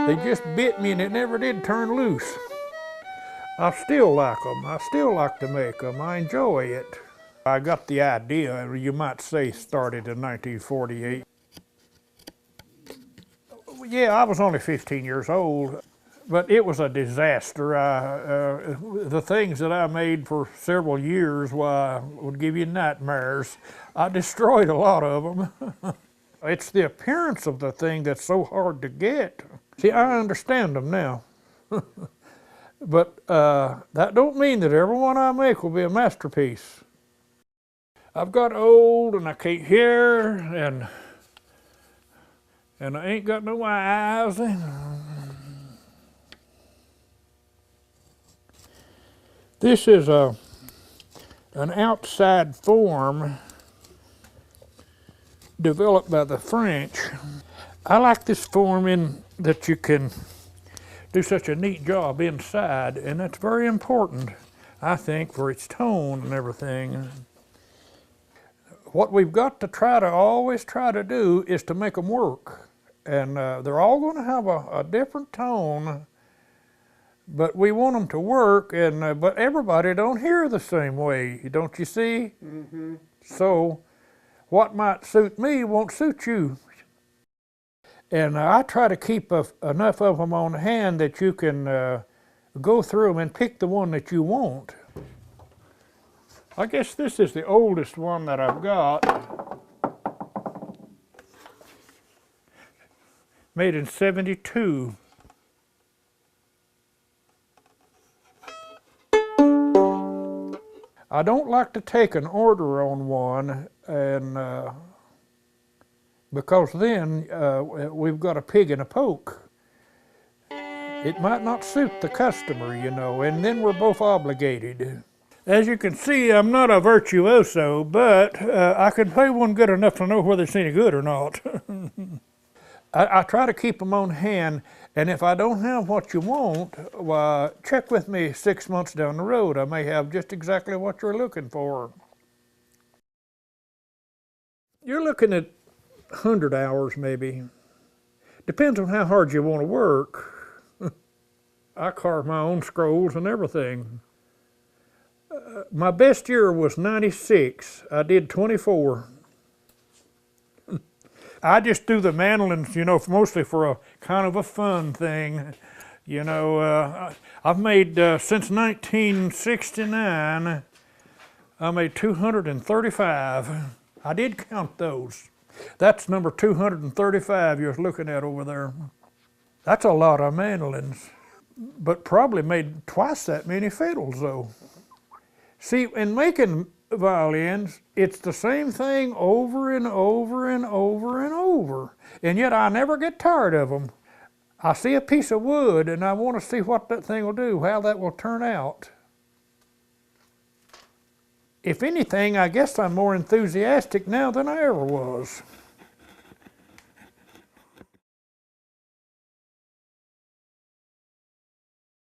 They just bit me and it never did turn loose. I still like them. I still like to make them. I enjoy it. I got the idea, you might say, started in 1948. Yeah, I was only 15 years old, but it was a disaster. The things that I made for several years, why, would give you nightmares. I destroyed a lot of them. It's the appearance of the thing that's so hard to get. See, I understand them now. But that don't mean that every one I make will be a masterpiece. I've got old and I can't hear and I ain't got no eyes. This is an outside form developed by the French. I like this form in that you can do such a neat job inside, and that's very important, I think, for its tone and everything. What we've got to always try to do is to make them work. And they're all going to have a different tone, but we want them to work, and but everybody don't hear the same way, don't you see? Mm-hmm. So what might suit me won't suit you. And I try to keep enough of them on hand that you can go through them and pick the one that you want. I guess this is the oldest one that I've got. Made in '72. I don't like to take an order on one, and because then we've got a pig in a poke. It might not suit the customer, you know, and then we're both obligated. As you can see, I'm not a virtuoso, but I can play one good enough to know whether it's any good or not. I try to keep them on hand, and if I don't have what you want, well, check with me 6 months down the road. I may have just exactly what you're looking for. You're looking at 100 hours maybe. Depends on how hard you want to work. I carve my own scrolls and everything. My best year was '96. I did 24. I just do the mandolins, you know, mostly for a kind of a fun thing. You know, I've made, since 1969, I made 235. I did count those. That's number 235 you're looking at over there. That's a lot of mandolins, but probably made twice that many fiddles though. See, in making violins, it's the same thing over and over and over and over, and yet I never get tired of them. I see a piece of wood and I want to see what that thing will do, how that will turn out. If anything, I guess I'm more enthusiastic now than I ever was.